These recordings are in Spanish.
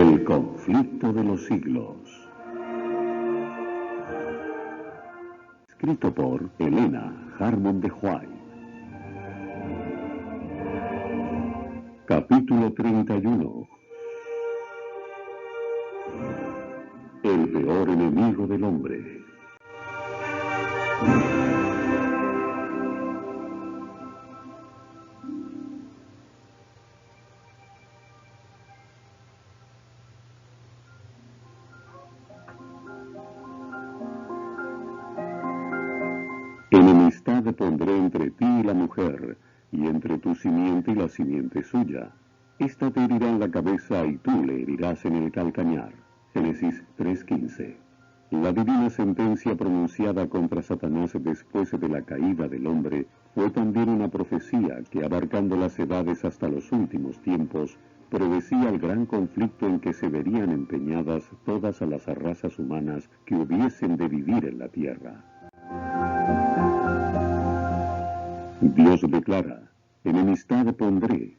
El conflicto de los siglos. Escrito por Helena Harmon de White. Capítulo 31. El peor enemigo del hombre. Enemistad pondré entre ti y la mujer, y entre tu simiente y la simiente suya. Esta te herirá en la cabeza y tú le herirás en el calcañar. Génesis 3:15. La divina sentencia pronunciada contra Satanás después de la caída del hombre fue también una profecía que, abarcando las edades hasta los últimos tiempos, predecía el gran conflicto en que se verían empeñadas todas las razas humanas que hubiesen de vivir en la tierra. Dios declara: enemistad pondré.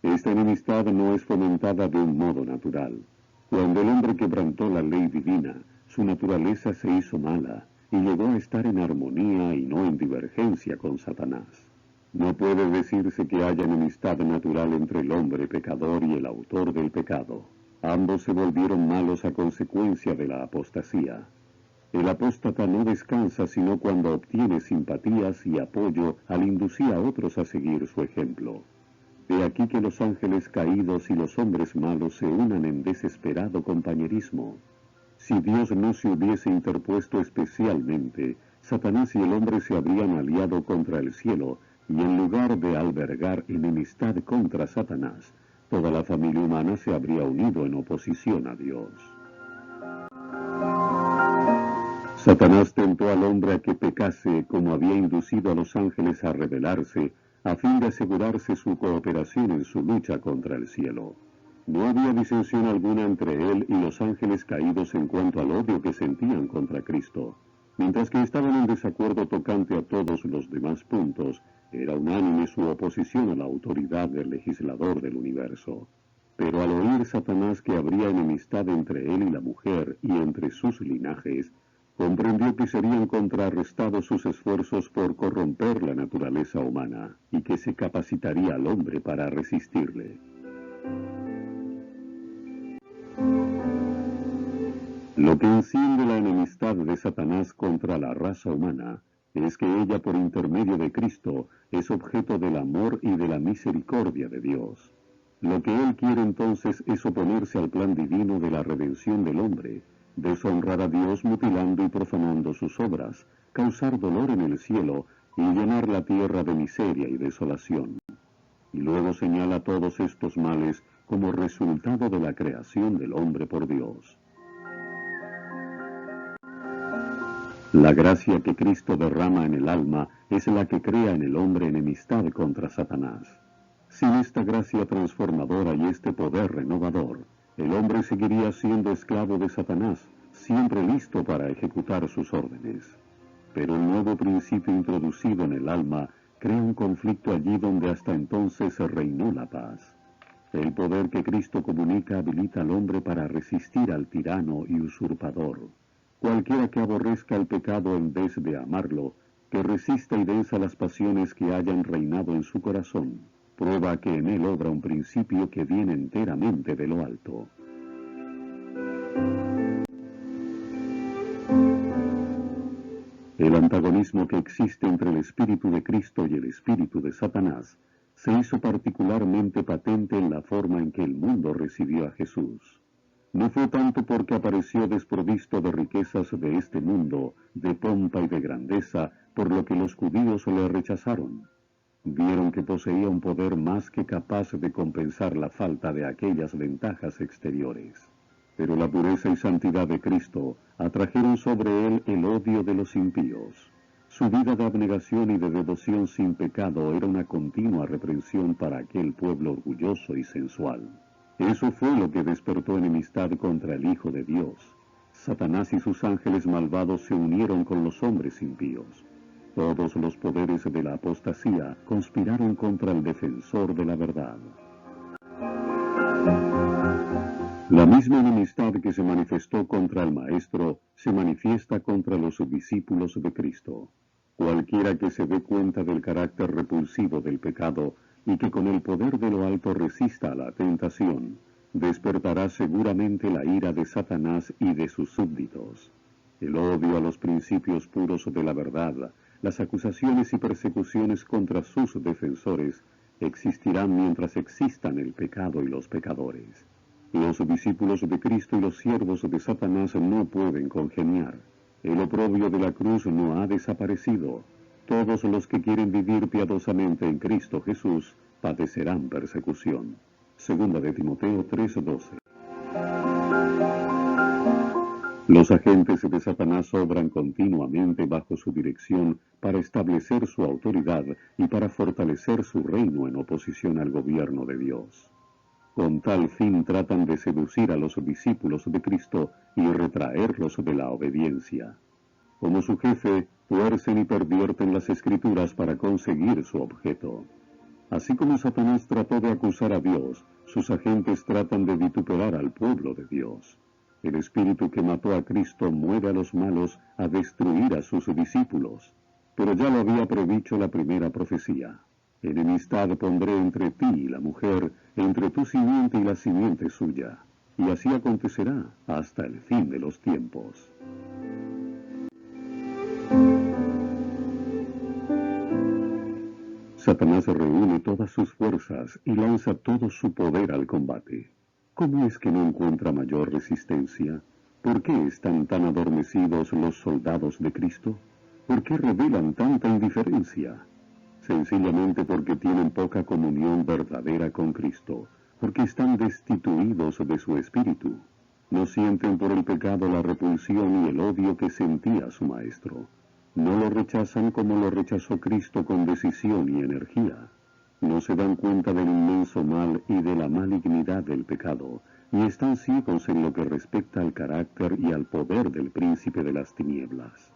Esta enemistad no es fomentada de un modo natural. Cuando el hombre quebrantó la ley divina, su naturaleza se hizo mala y llegó a estar en armonía y no en divergencia con Satanás. No puede decirse que haya enemistad natural entre el hombre pecador y el autor del pecado. Ambos se volvieron malos a consecuencia de la apostasía. El apóstata no descansa sino cuando obtiene simpatías y apoyo al inducir a otros a seguir su ejemplo. He aquí que los ángeles caídos y los hombres malos se unan en desesperado compañerismo. Si Dios no se hubiese interpuesto especialmente, Satanás y el hombre se habrían aliado contra el cielo, y en lugar de albergar enemistad contra Satanás, toda la familia humana se habría unido en oposición a Dios. Satanás tentó al hombre a que pecase, como había inducido a los ángeles a rebelarse, a fin de asegurarse su cooperación en su lucha contra el cielo. No había disensión alguna entre él y los ángeles caídos en cuanto al odio que sentían contra Cristo. Mientras que estaban en desacuerdo tocante a todos los demás puntos, era unánime su oposición a la autoridad del legislador del universo. Pero al oír Satanás que habría enemistad entre él y la mujer y entre sus linajes, comprendió que serían contrarrestados sus esfuerzos por corromper la naturaleza humana y que se capacitaría al hombre para resistirle. Lo que enciende la enemistad de Satanás contra la raza humana es que ella, por intermedio de Cristo, es objeto del amor y de la misericordia de Dios. Lo que él quiere entonces es oponerse al plan divino de la redención del hombre, deshonrar a Dios mutilando y profanando sus obras, causar dolor en el cielo y llenar la tierra de miseria y desolación. Y luego señala todos estos males como resultado de la creación del hombre por Dios. La gracia que Cristo derrama en el alma es la que crea en el hombre enemistad contra Satanás. Sin esta gracia transformadora y este poder renovador, el hombre seguiría siendo esclavo de Satanás, siempre listo para ejecutar sus órdenes. Pero el nuevo principio introducido en el alma crea un conflicto allí donde hasta entonces reinó la paz. El poder que Cristo comunica habilita al hombre para resistir al tirano y usurpador. Cualquiera que aborrezca el pecado en vez de amarlo, que resista y venza las pasiones que hayan reinado en su corazón, prueba que en él obra un principio que viene enteramente de lo alto. El antagonismo que existe entre el Espíritu de Cristo y el Espíritu de Satanás se hizo particularmente patente en la forma en que el mundo recibió a Jesús. No fue tanto porque apareció desprovisto de riquezas de este mundo, de pompa y de grandeza, por lo que los judíos le rechazaron. Vieron que poseía un poder más que capaz de compensar la falta de aquellas ventajas exteriores. Pero la pureza y santidad de Cristo atrajeron sobre él el odio de los impíos. Su vida de abnegación y de devoción sin pecado era una continua reprensión para aquel pueblo orgulloso y sensual. Eso fue lo que despertó enemistad contra el Hijo de Dios. Satanás y sus ángeles malvados se unieron con los hombres impíos. Todos los poderes de la apostasía conspiraron contra el defensor de la verdad. La misma enemistad que se manifestó contra el Maestro se manifiesta contra los discípulos de Cristo. Cualquiera que se dé cuenta del carácter repulsivo del pecado y que con el poder de lo alto resista a la tentación, despertará seguramente la ira de Satanás y de sus súbditos. El odio a los principios puros de la verdad, las acusaciones y persecuciones contra sus defensores existirán mientras existan el pecado y los pecadores. Los discípulos de Cristo y los siervos de Satanás no pueden congeniar. El oprobio de la cruz no ha desaparecido. Todos los que quieren vivir piadosamente en Cristo Jesús padecerán persecución. Segunda de Timoteo 3:12. Los agentes de Satanás obran continuamente bajo su dirección para establecer su autoridad y para fortalecer su reino en oposición al gobierno de Dios. Con tal fin tratan de seducir a los discípulos de Cristo y retraerlos de la obediencia. Como su jefe, tuercen y pervierten las Escrituras para conseguir su objeto. Así como Satanás trató de acusar a Dios, sus agentes tratan de vituperar al pueblo de Dios. El espíritu que mató a Cristo mueve a los malos a destruir a sus discípulos. Pero ya lo había predicho la primera profecía. Enemistad pondré entre ti y la mujer, entre tu simiente y la simiente suya. Y así acontecerá hasta el fin de los tiempos. Satanás reúne todas sus fuerzas y lanza todo su poder al combate. ¿Cómo es que no encuentra mayor resistencia? ¿Por qué están tan adormecidos los soldados de Cristo? ¿Por qué revelan tanta indiferencia? Sencillamente porque tienen poca comunión verdadera con Cristo, porque están destituidos de su espíritu. No sienten por el pecado la repulsión y el odio que sentía su Maestro. No lo rechazan como lo rechazó Cristo con decisión y energía. No se dan cuenta del inmenso mal y de la malignidad del pecado, y están ciegos en lo que respecta al carácter y al poder del príncipe de las tinieblas.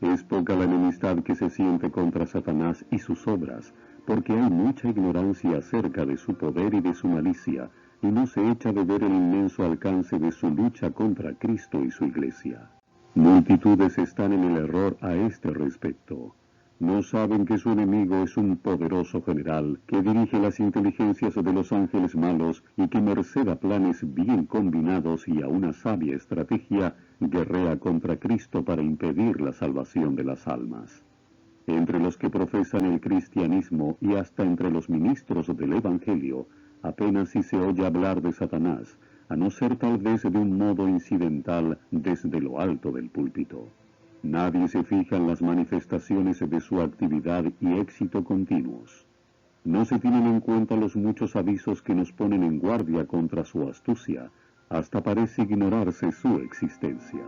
Es poca la enemistad que se siente contra Satanás y sus obras, porque hay mucha ignorancia acerca de su poder y de su malicia, y no se echa de ver el inmenso alcance de su lucha contra Cristo y su Iglesia. Multitudes están en el error a este respecto. No saben que su enemigo es un poderoso general que dirige las inteligencias de los ángeles malos y que merced a planes bien combinados y a una sabia estrategia guerrea contra Cristo para impedir la salvación de las almas. Entre los que profesan el cristianismo y hasta entre los ministros del Evangelio, apenas si se oye hablar de Satanás, a no ser tal vez de un modo incidental desde lo alto del púlpito. Nadie se fija en las manifestaciones de su actividad y éxito continuos. No se tienen en cuenta los muchos avisos que nos ponen en guardia contra su astucia, hasta parece ignorarse su existencia.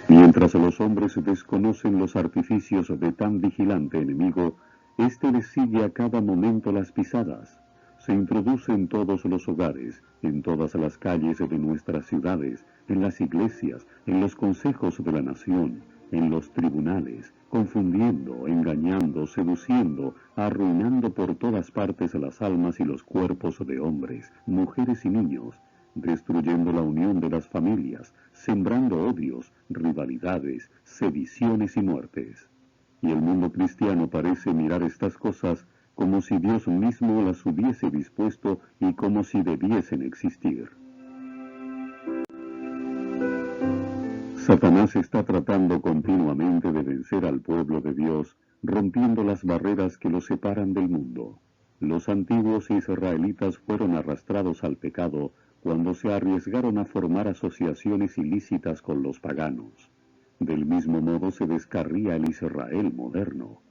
Mientras los hombres desconocen los artificios de tan vigilante enemigo, éste les sigue a cada momento las pisadas. Se introduce en todos los hogares, en todas las calles de nuestras ciudades, en las iglesias, en los consejos de la nación, en los tribunales, confundiendo, engañando, seduciendo, arruinando por todas partes las almas y los cuerpos de hombres, mujeres y niños, destruyendo la unión de las familias, sembrando odios, rivalidades, sediciones y muertes. Y el mundo cristiano parece mirar estas cosas como si Dios mismo las hubiese dispuesto y como si debiesen existir. Satanás está tratando continuamente de vencer al pueblo de Dios, rompiendo las barreras que lo separan del mundo. Los antiguos israelitas fueron arrastrados al pecado cuando se arriesgaron a formar asociaciones ilícitas con los paganos. Del mismo modo se descarría el Israel moderno.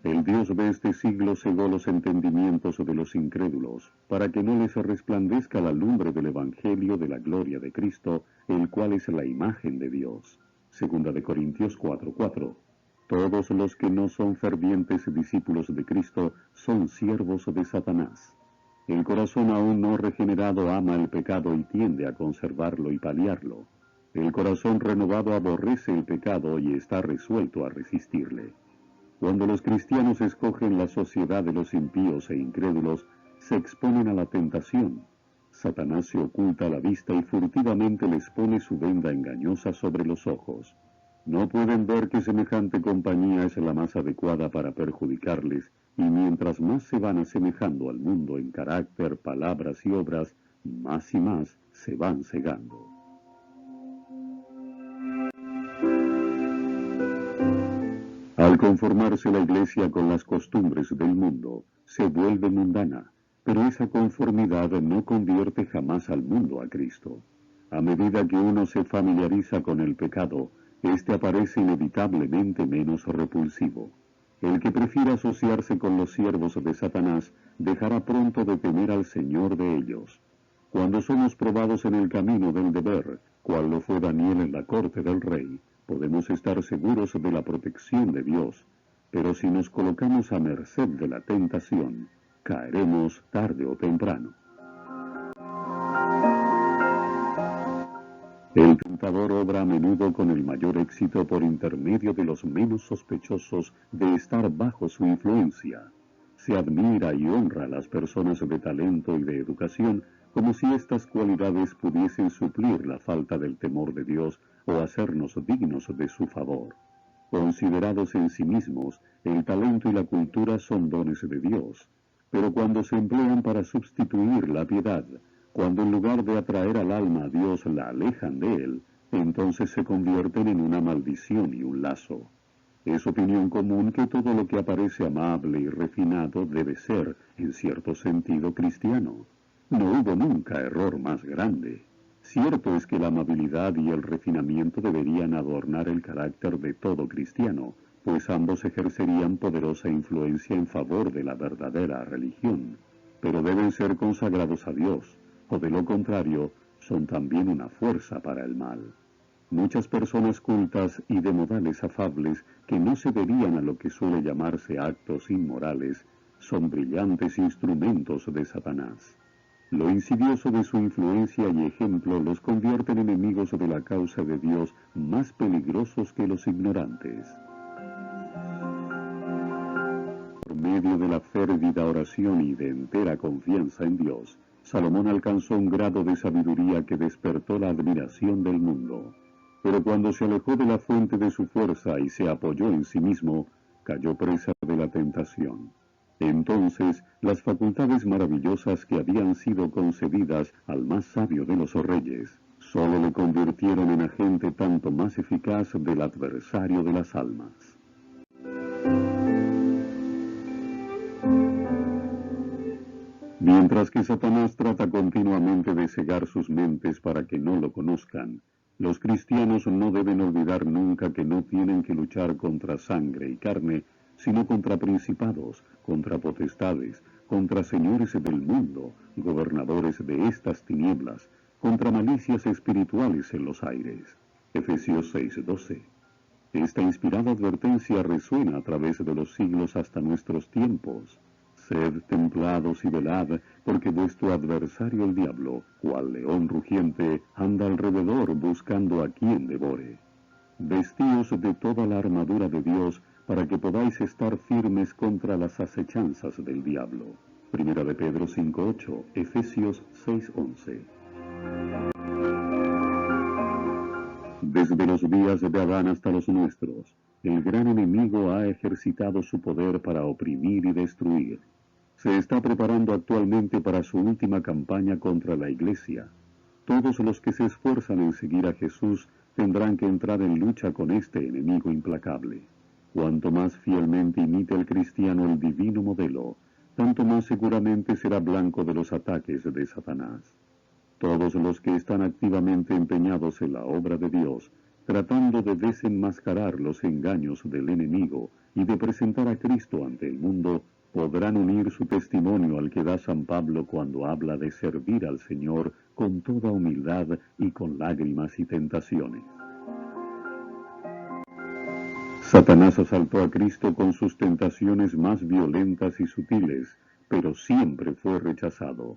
El Dios de este siglo cegó los entendimientos de los incrédulos, para que no les resplandezca la lumbre del Evangelio de la gloria de Cristo, el cual es la imagen de Dios. Segunda de Corintios 4:4. Todos los que no son fervientes discípulos de Cristo son siervos de Satanás. El corazón aún no regenerado ama el pecado y tiende a conservarlo y paliarlo. El corazón renovado aborrece el pecado y está resuelto a resistirle. Cuando los cristianos escogen la sociedad de los impíos e incrédulos, se exponen a la tentación. Satanás se oculta a la vista y furtivamente les pone su venda engañosa sobre los ojos. No pueden ver que semejante compañía es la más adecuada para perjudicarles, y mientras más se van asemejando al mundo en carácter, palabras y obras, más y más se van cegando. Al conformarse la Iglesia con las costumbres del mundo, se vuelve mundana, pero esa conformidad no convierte jamás al mundo a Cristo. A medida que uno se familiariza con el pecado, éste aparece inevitablemente menos repulsivo. El que prefiera asociarse con los siervos de Satanás dejará pronto de temer al Señor de ellos. Cuando somos probados en el camino del deber, cual lo fue Daniel en la corte del rey, podemos estar seguros de la protección de Dios, pero si nos colocamos a merced de la tentación, caeremos tarde o temprano. El tentador obra a menudo con el mayor éxito por intermedio de los menos sospechosos de estar bajo su influencia. Se admira y honra a las personas de talento y de educación como si estas cualidades pudiesen suplir la falta del temor de Dios o hacernos dignos de su favor. Considerados en sí mismos, el talento y la cultura son dones de Dios, pero cuando se emplean para sustituir la piedad, cuando en lugar de atraer al alma a Dios la alejan de Él, entonces se convierten en una maldición y un lazo. Es opinión común que todo lo que aparece amable y refinado debe ser, en cierto sentido, cristiano. No hubo nunca error más grande. Cierto es que la amabilidad y el refinamiento deberían adornar el carácter de todo cristiano, pues ambos ejercerían poderosa influencia en favor de la verdadera religión, pero deben ser consagrados a Dios, o de lo contrario, son también una fuerza para el mal. Muchas personas cultas y de modales afables que no se debían a lo que suele llamarse actos inmorales, son brillantes instrumentos de Satanás. Lo insidioso de su influencia y ejemplo los convierte en enemigos de la causa de Dios más peligrosos que los ignorantes. Por medio de la férvida oración y de entera confianza en Dios, Salomón alcanzó un grado de sabiduría que despertó la admiración del mundo. Pero cuando se alejó de la fuente de su fuerza y se apoyó en sí mismo, cayó presa de la tentación. Entonces, las facultades maravillosas que habían sido concedidas al más sabio de los reyes, solo le convirtieron en agente tanto más eficaz del adversario de las almas. Mientras que Satanás trata continuamente de cegar sus mentes para que no lo conozcan, los cristianos no deben olvidar nunca que no tienen que luchar contra sangre y carne, sino contra principados, contra potestades, contra señores del mundo, gobernadores de estas tinieblas, contra malicias espirituales en los aires. Efesios 6:12. Esta inspirada advertencia resuena a través de los siglos hasta nuestros tiempos. Sed templados y velad, porque vuestro adversario el diablo, cual león rugiente, anda alrededor buscando a quien devore. Vestíos de toda la armadura de Dios, para que podáis estar firmes contra las acechanzas del diablo. Primera de Pedro 5:8, Efesios 6:11. Desde los días de Adán hasta los nuestros, el gran enemigo ha ejercitado su poder para oprimir y destruir. Se está preparando actualmente para su última campaña contra la Iglesia. Todos los que se esfuerzan en seguir a Jesús tendrán que entrar en lucha con este enemigo implacable. Cuanto más fielmente imite el cristiano el divino modelo, tanto más seguramente será blanco de los ataques de Satanás. Todos los que están activamente empeñados en la obra de Dios, tratando de desenmascarar los engaños del enemigo y de presentar a Cristo ante el mundo, podrán unir su testimonio al que da San Pablo cuando habla de servir al Señor con toda humildad y con lágrimas y tentaciones. Satanás asaltó a Cristo con sus tentaciones más violentas y sutiles, pero siempre fue rechazado.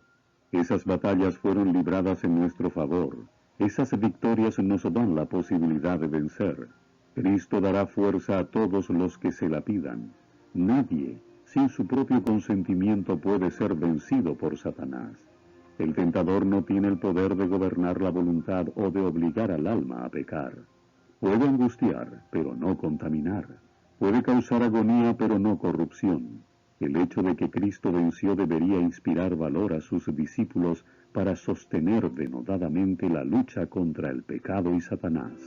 Esas batallas fueron libradas en nuestro favor. Esas victorias nos dan la posibilidad de vencer. Cristo dará fuerza a todos los que se la pidan. Nadie, sin su propio consentimiento puede ser vencido por Satanás. El tentador no tiene el poder de gobernar la voluntad o de obligar al alma a pecar. Puede angustiar, pero no contaminar. Puede causar agonía, pero no corrupción. El hecho de que Cristo venció debería inspirar valor a sus discípulos para sostener denodadamente la lucha contra el pecado y Satanás.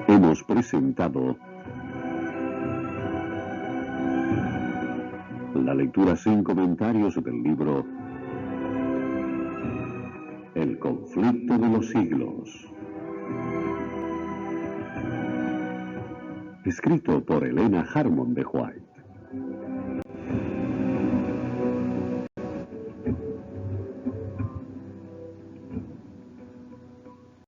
Hemos presentado la lectura sin comentarios del libro El conflicto de los siglos, escrito por Helena Harmon de White.